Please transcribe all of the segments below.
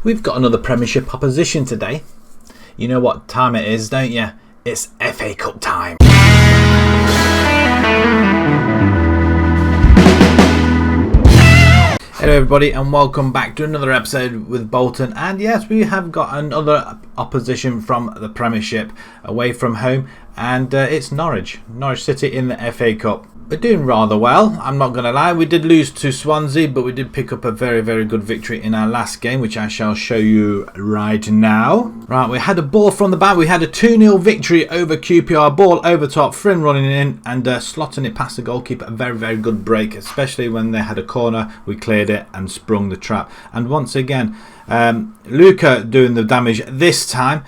We've got another Premiership opposition today. You know what time it is, don't you? It's FA Cup time. Hello everybody and welcome back to another episode with Bolton, and yes, we have got another opposition from the Premiership away from home, and it's Norwich City in the FA Cup. We're doing rather well, I'm not going to lie. We did lose to Swansea, but we did pick up a very good victory in our last game, which I shall show you right now. Right, we had a ball from the back. We had a 2-0 victory over QPR. Ball over top, Friend running in and slotting it past the goalkeeper. A very good break, especially when they had a corner. We cleared it and sprung the trap. And once again, Luca doing the damage this time.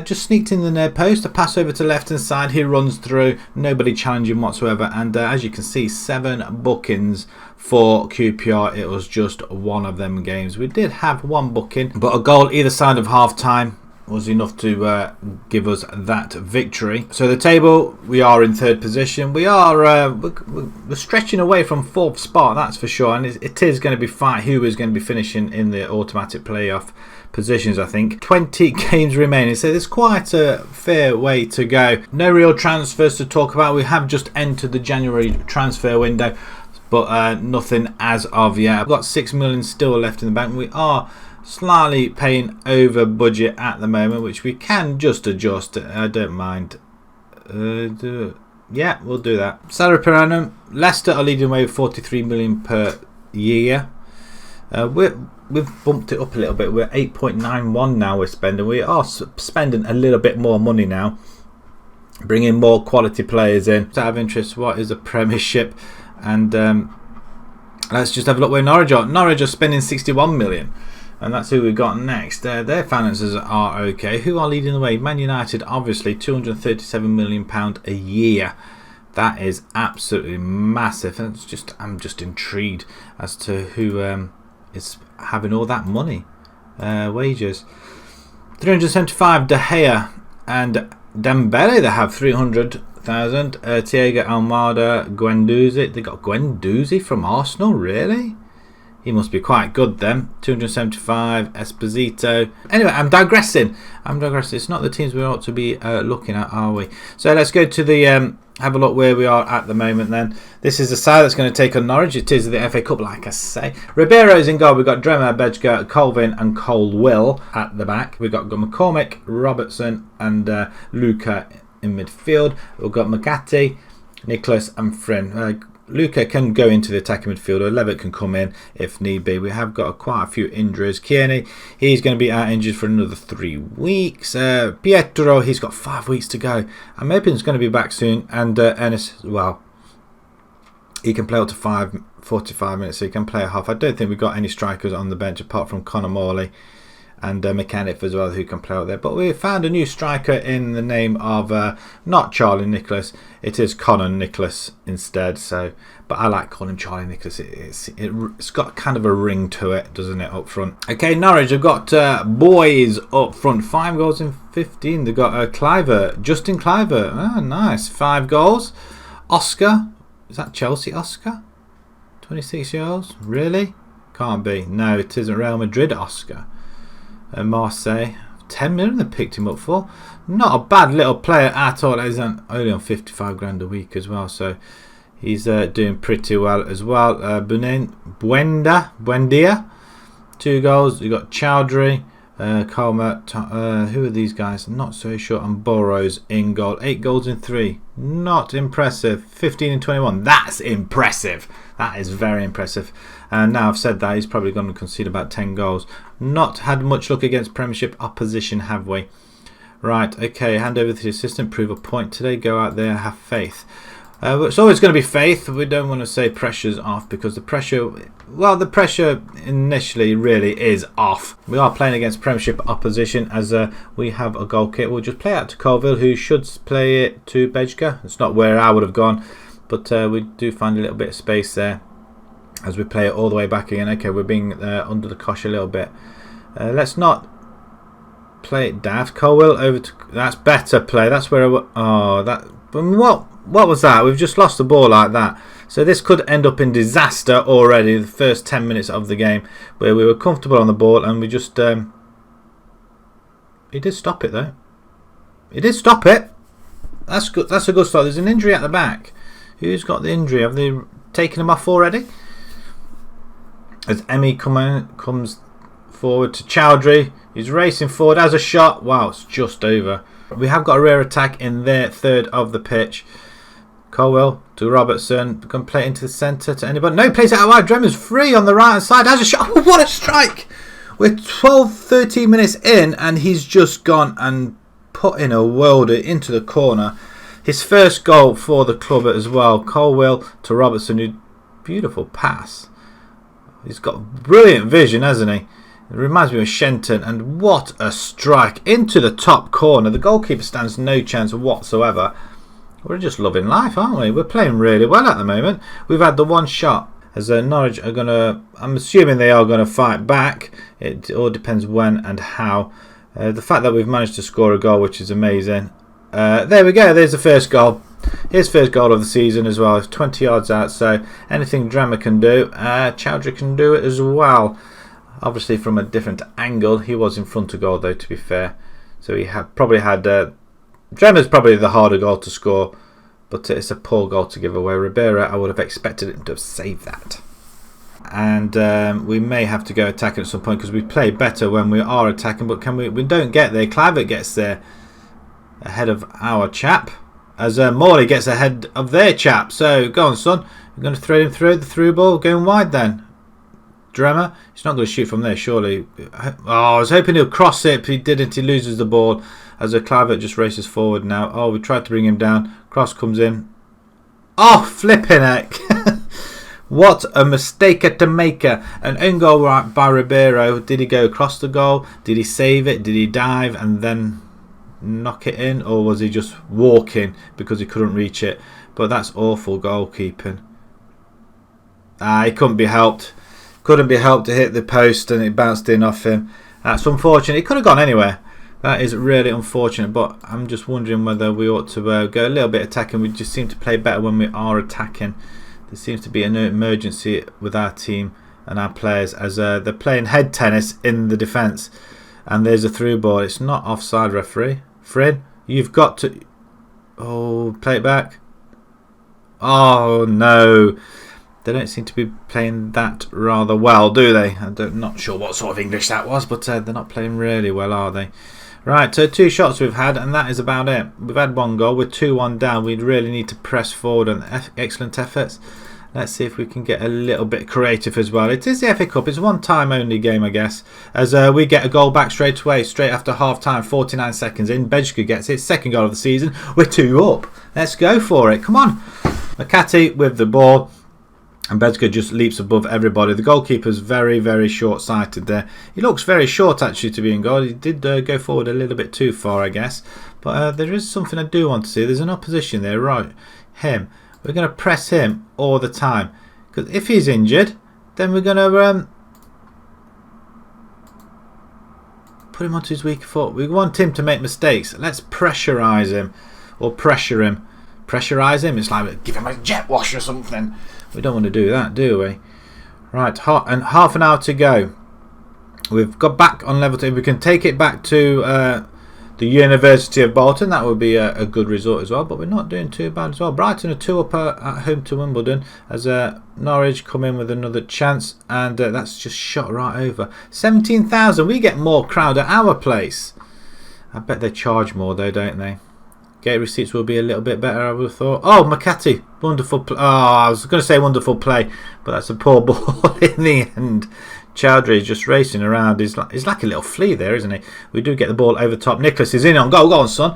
Just sneaked in the near post, a pass over to left hand side, he runs through, nobody challenging whatsoever, and as you can see, 7 bookings for QPR. It was just one of them games. We did have one booking, but a goal either side of half time was enough to give us that victory. So the table, we are in 3rd position. We are we're stretching away from 4th spot, that's for sure, and it is going to be fight who is going to be finishing in the automatic playoff positions. I think 20 games remaining, so there's quite a fair way to go. No real transfers to talk about. We have just entered the January transfer window, but nothing as of yet. I've got 6 million still left in the bank. We are slightly paying over budget at the moment, which we can just adjust. I don't mind. Yeah, we'll do that. Salary per annum, Leicester are leading away with 43 million per year. We've bumped it up a little bit. We're 8.91 now we're spending. We are spending a little bit more money now, bringing more quality players in. Out of interest, what is a Premiership? And let's just have a look where Norwich are. Norwich are spending 61 million. And that's who we've got next. Their finances are okay. Who are leading the way? Man United, obviously, £237 million a year. That is absolutely massive. And I'm just intrigued as to who is having all that money. Wages. 375, De Gea and Dembele, they have 300,000. Thiago Almada, Guendouzi. They got Guendouzi from Arsenal, really? He must be quite good then. 275, Esposito. Anyway, I'm digressing. It's not the teams we ought to be looking at, are we? So let's go to the have a look where we are at the moment then. This is the side that's going to take on Norwich. It is the FA Cup, like I say. Ribeiro's in goal. We've got Dremer, Bejka, Colvin and Colwill at the back. We've got McCormick, Robertson and Luca in midfield. We've got McGatty, Nicholas and Friend. Luca can go into the attacking midfield, or Levitt can come in if need be. We have got quite a few injuries. Kearney, he's going to be out injured for another 3 weeks. Pietro, he's got 5 weeks to go. I'm hoping he's going to be back soon. And Ennis as well. He can play up to 45 minutes, so he can play a half. I don't think we've got any strikers on the bench apart from Conor Morley and Mechanic as well, who can play out there. But we found a new striker in the name of not Charlie Nicholas, it is Conor Nicholas instead. So, but I like calling him Charlie Nicholas. It's got kind of a ring to it, doesn't it, up front? Okay, Norwich have got boys up front. 5 goals in 15. They've got Justin Cliver. Oh, nice. 5 goals. Oscar, is that Chelsea Oscar? 26 years old? Really? Can't be. No, it isn't Real Madrid Oscar. Marseille, 10 million they picked him up for. Not a bad little player at all. He's only on 55 grand a week as well, so he's doing pretty well as well. Buendia, 2 goals. You got Chowdhury, Coleman, who are these guys? Not so sure. And Burrows in goal. 8 goals in 3. Not impressive. 15 and 21. That's impressive. That is very impressive. And now I've said that, he's probably going to concede about 10 goals. Not had much luck against Premiership opposition, have we? Right, okay, hand over to the assistant, prove a point today, go out there, have faith. It's always going to be faith. We don't want to say pressure's off, because the pressure initially really is off. We are playing against Premiership opposition, as we have a goal kick. We'll just play out to Colville, who should play it to Bejka. It's not where I would have gone, but we do find a little bit of space there as we play it all the way back again. Okay, we're being under the cosh a little bit. Let's not play it daft. Colwell over to... That's better play. That's where I... Oh, that... What was that? We've just lost the ball like that. So this could end up in disaster already. The first 10 minutes of the game, where we were comfortable on the ball and we just... He did stop it though. He did stop it. That's good. That's a good start. There's an injury at the back. Who's got the injury? Have they taken him off already? As Emmy comes forward to Chowdhury. He's racing forward. Has a shot. Wow, it's just over. We have got a rear attack in their third of the pitch. Colwell to Robertson. Can play it into the centre to anybody. No, plays it out wide. Dremmer's free on the right hand side. Has a shot. Oh, what a strike! We're 12-13 minutes in and he's just gone and put in a worlder into the corner. His first goal for the club as well. Colwell to Robertson. Beautiful pass. He's got brilliant vision, hasn't he? It reminds me of Shenton. And what a strike into the top corner. The goalkeeper stands no chance whatsoever. We're just loving life, aren't we? We're playing really well at the moment. We've had the one shot. As Norwich are going to... I'm assuming they are going to fight back. It all depends when and how. The fact that we've managed to score a goal, which is amazing. There we go. There's the first goal. His first goal of the season as well. It's 20 yards out. So anything Drama can do, Chowdhury can do it as well. Obviously from a different angle. He was in front of goal though, to be fair. So he probably had... Drama's probably the harder goal to score. But it's a poor goal to give away. Ribeiro, I would have expected him to have saved that. And we may have to go attacking at some point because we play better when we are attacking. But we don't get there. Clivert gets there ahead of our chap. As Morley gets ahead of their chap. So go on, son. You're going to throw him through the through ball. Going wide then. Drama. He's not going to shoot from there, surely. Oh, I was hoping he'll cross it. But he didn't. He loses the ball. As Clivert just races forward now. Oh, we tried to bring him down. Cross comes in. Oh, flipping heck. What a mistake to make. An own goal by Ribeiro. Did he go across the goal? Did he save it? Did he dive and then knock it in? Or was he just walking because he couldn't reach it? But that's awful goalkeeping. He couldn't be helped. Couldn't be helped to hit the post and it bounced in off him. That's unfortunate. It could have gone anywhere. That is really unfortunate, but I'm just wondering whether we ought to go a little bit attacking. We just seem to play better when we are attacking. There seems to be an emergency with our team and our players as they're playing head tennis in the defence. And there's a through ball. It's not offside, referee. Frin, you've got to... Oh, play it back. Oh, no. They don't seem to be playing that rather well, do they? I'm not sure what sort of English that was, but they're not playing really well, are they? Right, so 2 shots we've had, and that is about it. We've had 1 goal. We're 2-1 down. We really need to press forward and excellent efforts. Let's see if we can get a little bit creative as well. It is the FA Cup. It's a one-time only game, I guess. As we get a goal back straight away, straight after half-time, 49 seconds in. Bejka gets his 2nd goal of the season. We're 2 up. Let's go for it. Come on. McCarthy with the ball. And Bejka just leaps above everybody. The goalkeeper's very, very short-sighted there. He looks very short, actually, to be in goal. He did go forward a little bit too far, I guess. But there is something I do want to see. There's an opposition there, right? Him. We're going to press him all the time. Because if he's injured, then we're going to put him onto his weaker foot. We want him to make mistakes. Let's pressurise him. Or pressure him. Pressurise him? It's like give him a jet wash or something. We don't want to do that, do we? Right, and half an hour to go. We've got back on level 2. We can take it back to the University of Bolton. That would be a good result as well. But we're not doing too bad as well. Brighton are 2 up at home to Wimbledon. As Norwich come in with another chance. And that's just shot right over. 17,000. We get more crowd at our place. I bet they charge more though, don't they? Gate receipts will be a little bit better, I would have thought. Oh, McCarthy. Wonderful play. Oh, I was going to say wonderful play, but that's a poor ball in the end. Chowdhury is just racing around. He's like a little flea there, isn't he? We do get the ball over top. Nicholas is in on goal. Go on, son.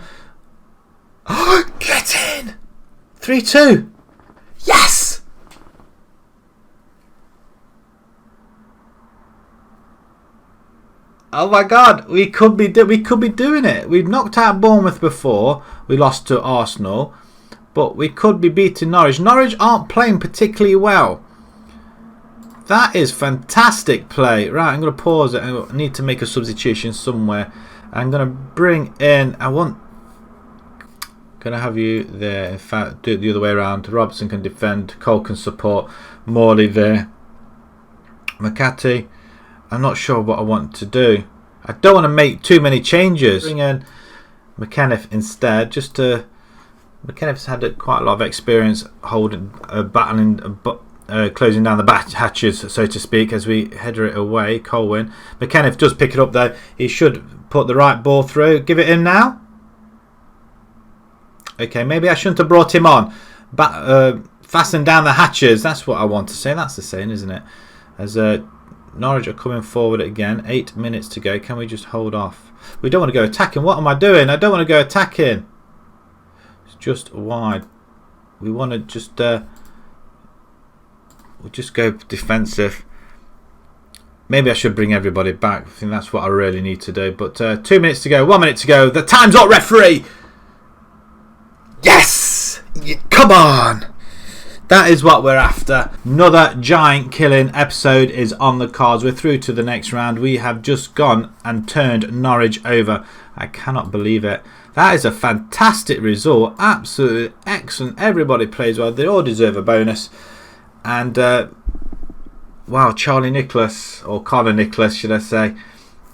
Oh, get in. 3-2. Yes. Oh my God, we could be doing it. We've knocked out Bournemouth before. We lost to Arsenal, but we could be beating Norwich. Norwich aren't playing particularly well. That is fantastic play. Right, I'm going to pause it. I need to make a substitution somewhere. I'm going to bring in... going to have you there. In fact, do it the other way around. Robertson can defend. Cole can support. Morley there. McCarthy. I'm not sure what I want to do. I don't want to make too many changes. Bring in McKenniff instead. Just to... McKenniff's had quite a lot of experience holding, battling, closing down the hatches, so to speak, as we header it away. Colwyn. McKenniff does pick it up though. He should put the right ball through. Give it in now. Okay, maybe I shouldn't have brought him on. Fasten down the hatches. That's what I want to say. That's the saying, isn't it? As Norwich are coming forward again. 8 minutes to go. Can we just hold off? We don't want to go attacking. What am I doing? I don't want to go attacking. It's just wide. We want to just... we'll just go defensive. Maybe I should bring everybody back. I think that's what I really need to do. But 2 minutes to go. 1 minute to go. The time's up, referee! Yes! Come on! That is what we're after. Another giant killing episode is on the cards. We're through to the next round. We have just gone and turned Norwich over. I cannot believe it. That is a fantastic result. Absolutely excellent. Everybody plays well. They all deserve a bonus. And wow, Charlie Nicholas, or Connor Nicholas should I say,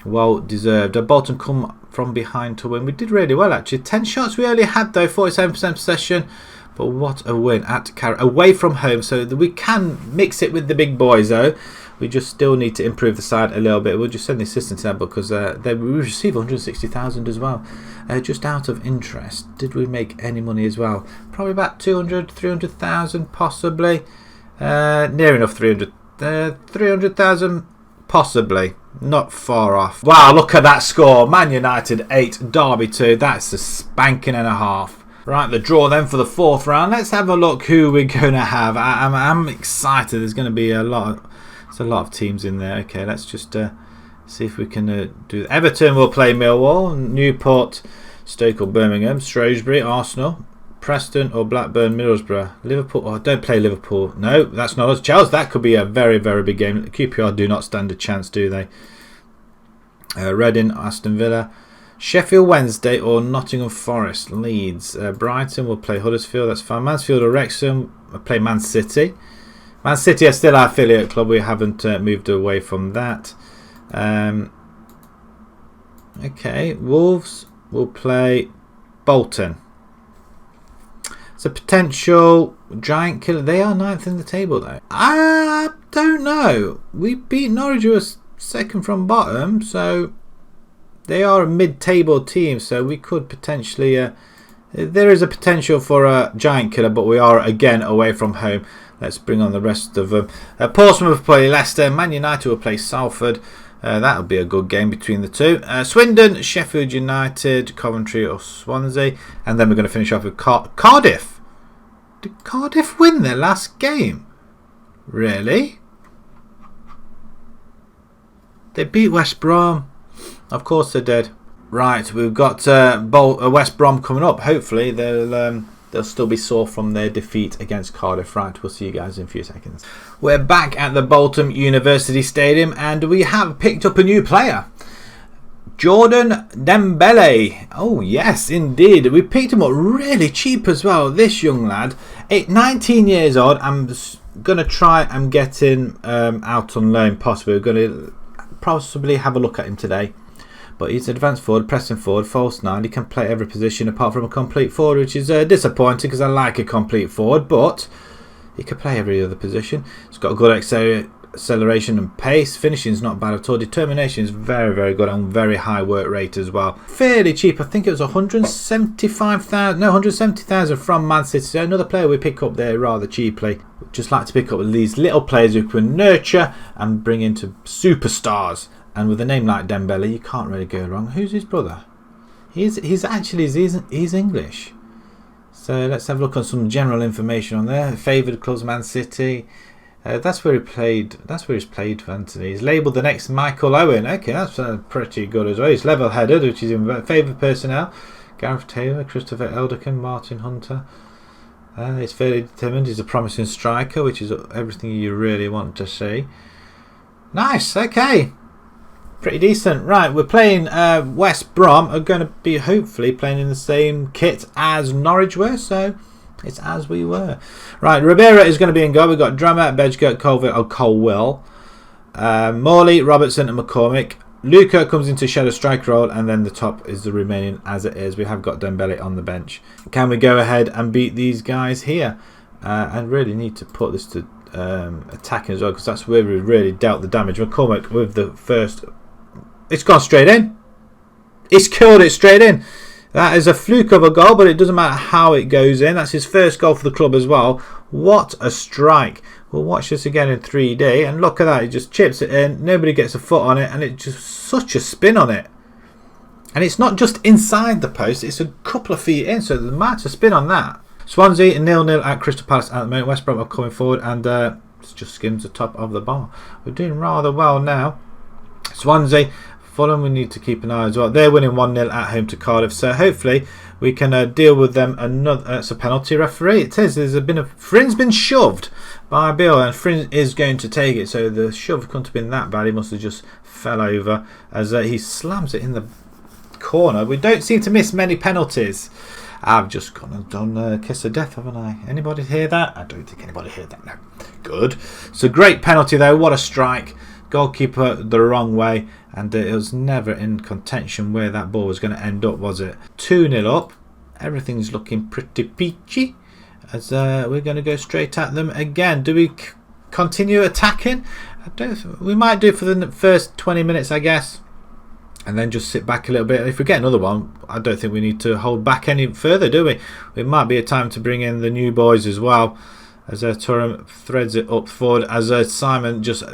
well deserved. Bolton come from behind to win. We did really well actually. 10 shots we only had though, 47% possession. But what a win at away from home. So that we can mix it with the big boys though. We just still need to improve the side a little bit. We'll just send the assistants out because we receive 160,000 as well. Just out of interest, did we make any money as well? Probably about 200, 300,000 possibly. Near enough 300,000 possibly. Not far off. Wow, look at that score. Man United 8, Derby 2. That's a spanking and a half. Right, the draw then for the 4th round. Let's have a look who we're going to have. I'm excited. There's going to be a lot of teams in there. Okay, let's just see if we can do... Everton will play Millwall, Newport, Stoke or Birmingham, Shrewsbury, Arsenal, Preston or Blackburn, Middlesbrough, Liverpool. Oh, don't play Liverpool. No, that's not us. Chelsea, that could be a very, very big game. QPR do not stand a chance, do they? Reading, Aston Villa, Sheffield Wednesday or Nottingham Forest, Leeds. Brighton will play Huddersfield. That's fine. Mansfield or Wrexham will play Man City. Man City are still our affiliate club. We haven't moved away from that. Okay, Wolves will play Bolton. It's a potential giant killer. They are 9th in the table though. I don't know. We beat Norwich, who was 2nd from bottom, so they are a mid-table team. So we could potentially. There is a potential for a giant killer, but we are again away from home. Let's bring on the rest of them. Portsmouth will play Leicester. Man United will play Salford. That'll be a good game between the two. Swindon, Sheffield United, Coventry or Swansea. And then we're going to finish off with Cardiff. Did Cardiff win their last game? Really? They beat West Brom. Of course they did. Right, we've got West Brom coming up. Hopefully they'll still be sore from their defeat against Cardiff. Right, we'll see you guys in a few seconds. We're back at the Bolton University Stadium and we have picked up a new player. Jordan Dembele. Oh yes, indeed. We picked him up really cheap as well. This young lad, 19 years old. I'm going to try and get him out on loan possibly. We're going to possibly have a look at him today. But he's advanced forward, pressing forward, false 9. He can play every position apart from a complete forward, which is disappointing because I like a complete forward. But he can play every other position. He's got a good acceleration and pace. Finishing is not bad at all. Determination is very, very good and very high work rate as well. Fairly cheap. I think it was 175,000. No, 170,000 from Man City. So another player we pick up there rather cheaply. Just like to pick up these little players who can nurture and bring into superstars. And with a name like Dembele, you can't really go wrong. Who's his brother? He's English. So let's have a look at some general information on there. Favoured clubs, Man City. That's where he played. That's where he's played. Anthony. He's labelled the next Michael Owen. Okay, that's pretty good as well. He's level-headed, which is in favoured personnel. Gareth Taylor, Christopher Elderkin, Martin Hunter. He's fairly determined. He's a promising striker, which is everything you really want to see. Nice, okay. Pretty decent. Right, we're playing West Brom. Are going to be hopefully playing in the same kit as Norwich were, so it's as we were. Right, Ribera is going to be in goal. We've got Drama, Bedgert, Colwill, Morley, Robertson and McCormick. Luca comes into shadow strike role, and then the top is the remaining as it is. We have got Dembele on the bench. Can we go ahead and beat these guys here? I really need to put this to attacking as well, because that's where we really dealt the damage. McCormick with the first. It's gone straight in. It's killed it straight in. That is a fluke of a goal, but it doesn't matter how it goes in. That's his first goal for the club as well. What a strike. We'll watch this again in 3D, and look at that. He just chips it in. Nobody gets a foot on it, and it's just such a spin on it. And it's not just inside the post. It's a couple of feet in, so the amount of spin on that. Swansea 0-0 at Crystal Palace at the moment. West Brom are coming forward, and it just skims the top of the bar. We're doing rather well now. Swansea, Fulham, we need to keep an eye as well. They're winning 1-0 at home to Cardiff, so hopefully we can deal with them. Another, it's a penalty referee. It is. Frin's been shoved by Bill, and Frin is going to take it. So the shove couldn't have been that bad. He must have just fell over as he slams it in the corner. We don't seem to miss many penalties. I've just gone and done kiss of death, haven't I? Anybody hear that? I don't think anybody heard that. No. Good. It's a great penalty though. What a strike. Goalkeeper the wrong way, and it was never in contention where that ball was going to end up, was it? 2-0 up. Everything's looking pretty peachy as we're going to go straight at them again. Do we continue attacking? We might do for the first 20 minutes, I guess, and then just sit back a little bit. If we get another one, I don't think we need to hold back any further, do we? It might be a time to bring in the new boys as well, as Turam threads it up forward, as Simon just...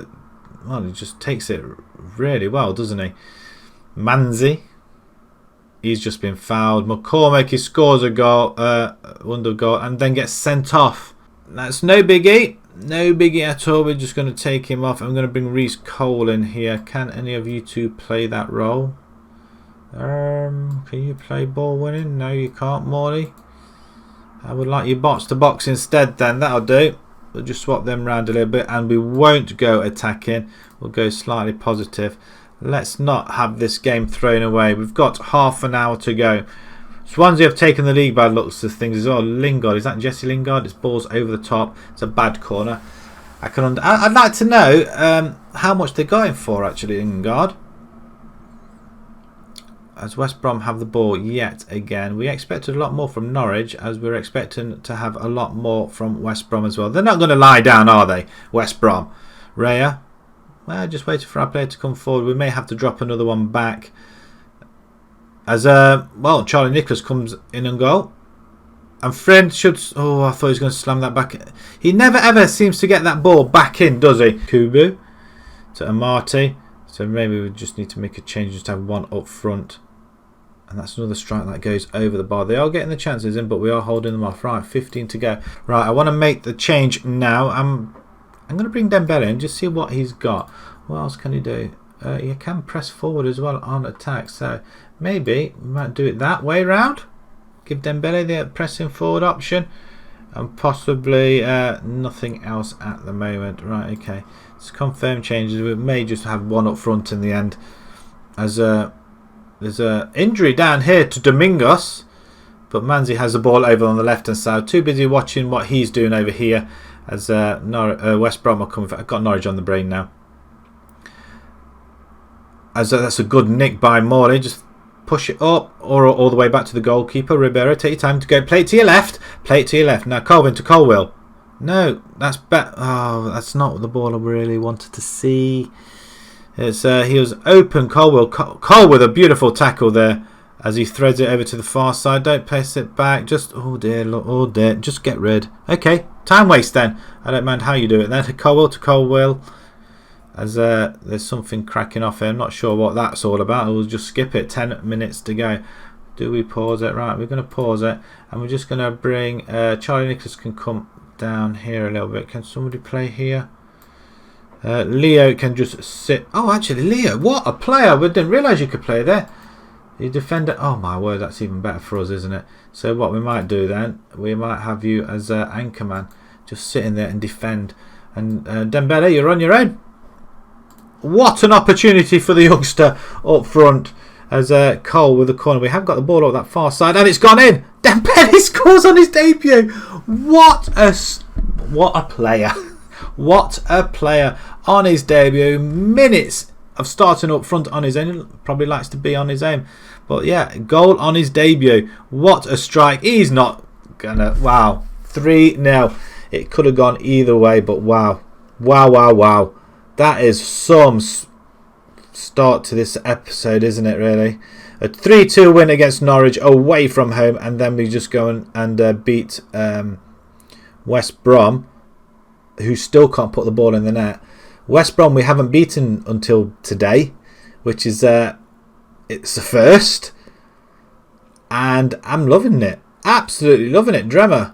Well, he just takes it really well, doesn't he? Manzi, he's just been fouled. McCormick, he scores a goal, wonder goal, and then gets sent off. That's no biggie. No biggie at all. We're just going to take him off. I'm going to bring Reece Cole in here. Can any of you two play that role? Can you play ball winning? No, you can't, Morley. I would like you box to box instead then. That'll do. We'll just swap them round a little bit, and we won't go attacking. We'll go slightly positive. Let's not have this game thrown away. We've got half an hour to go. Swansea have taken the lead by looks of things as well. Lingard, is that Jesse Lingard? This ball's over the top. It's a bad corner. I'd like to know how much they got him for, actually, Lingard. As West Brom have the ball yet again. We expected a lot more from Norwich, as we're expecting to have a lot more from West Brom as well. They're not going to lie down, are they, West Brom? Raya, well, just waiting for our player to come forward. We may have to drop another one back. As well, Charlie Nicholas comes in and goal. And Fred should... Oh, I thought he was going to slam that back. He never ever seems to get that ball back in, does he? Kubu to Amati. So maybe we just need to make a change, just have one up front. And that's another strike that goes over the bar. They are getting the chances in, but we are holding them off. Right, 15 to go. Right, I want to make the change now. I'm going to bring Dembele in, just see what he's got. What else can he do? You can press forward as well on attack. So maybe we might do it that way round. Give Dembele the pressing forward option. And possibly nothing else at the moment. Right, okay. Let's confirm changes. We may just have one up front in the end. As there's an injury down here to Domingos, but Manzi has the ball over on the left hand side. Too busy watching what he's doing over here as West Brom are coming. I've got Norwich on the brain now. As that's a good nick by Morley. Just push it up or all the way back to the goalkeeper. Ribera, take your time to go. Play it to your left. Play it to your left. Now Colvin to Colwill. No, that's oh, that's not the ball I really wanted to see. It's he was open. Colwill with a beautiful tackle there as he threads it over to the far side. Don't pass it back. Just oh dear, look, oh dear. Just get rid. Okay, time waste then. I don't mind how you do it. Then Colwill to Colwill. As there's something cracking off here. I'm not sure what that's all about. We'll just skip it. 10 minutes to go. Do we pause it? Right, we're going to pause it, and we're just going to bring Charlie Nicholas can come down here a little bit. Can somebody play here? Leo can just sit. Oh, actually, Leo, what a player! We didn't realise you could play there. You defender. Oh my word, that's even better for us, isn't it? So what we might do then, we might have you as anchorman, just sitting there and defend. And Dembele, you're on your own. What an opportunity for the youngster up front as Cole with the corner. We have got the ball up that far side and it's gone in. Dembele scores on his debut. What a player. What a player on his debut. Minutes of starting up front on his own. Probably likes to be on his own. But yeah, goal on his debut. What a strike. He's not gonna... Wow. 3-0. It could have gone either way, but wow. Wow. That is some start to this episode, isn't it, really? A 3-2 win against Norwich away from home, and then we just go and beat West Brom, who still can't put the ball in the net. West Brom we haven't beaten until today, which is it's a first, and I'm loving it. Absolutely loving it. Drema,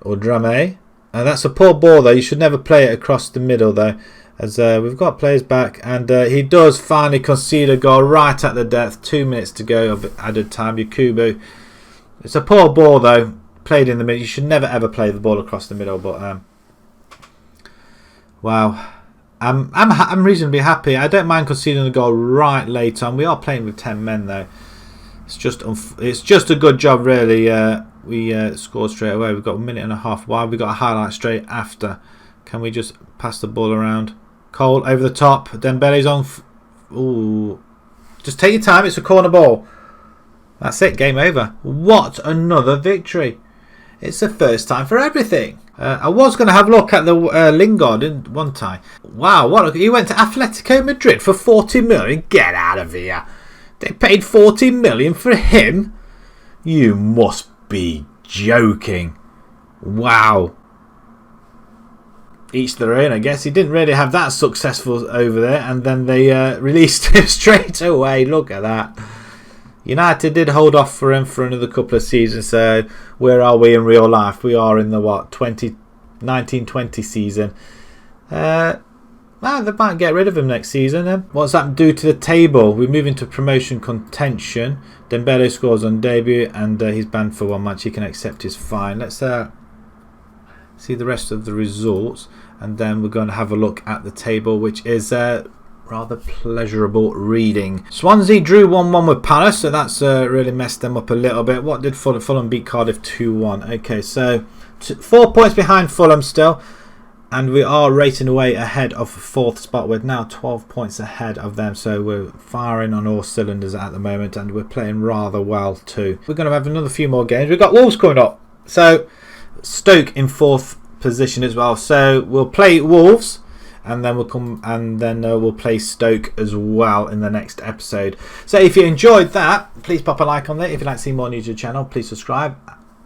or Drame. And that's a poor ball, though. You should never play it across the middle, though. As we've got players back, and he does finally concede a goal right at the death. 2 minutes to go of added time. Yakubu. It's a poor ball though, played in the middle. You should never ever play the ball across the middle. But wow, I'm reasonably happy. I don't mind conceding a goal right late on. We are playing with 10 men though. It's just a good job really. We scored straight away. We've got a minute and a half. Why? We've got a highlight straight after. Can we just pass the ball around? Cole over the top. Dembele's on. Ooh. Just take your time. It's a corner ball. That's it. Game over. What another victory. It's the first time for everything. I was going to have a look at the Lingard in one time. Wow. What? He went to Atletico Madrid for 40 million. Get out of here. They paid 40 million for him. You must be joking. Wow. Each their own, I guess. He didn't really have that successful over there, and then they released him straight away. Look at that. United did hold off for him for another couple of seasons. So where are we in real life? We are in the 1920 season. They might get rid of him next season. Then what's that do to the table? We move into promotion contention. Dembele scores on debut, and he's banned for 1 match. He can accept his fine. Let's see the rest of the results, and then we're going to have a look at the table, which is rather pleasurable reading. Swansea drew 1-1 with Palace, so that's really messed them up a little bit. What did Fulham? Fulham beat Cardiff 2-1. Okay, so 4 points behind Fulham still, and we are rating away ahead of 4th spot. We're now 12 points ahead of them, so we're firing on all cylinders at the moment, and we're playing rather well too. We're going to have another few more games. We've got Wolves coming up, so Stoke in 4th position as well. So we'll play Wolves, and then we'll play Stoke as well in the next episode. So if you enjoyed that, please pop a like on there. If you'd like to see more news to the channel, please subscribe.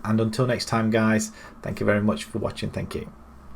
And until next time, guys, thank you very much for watching. Thank you.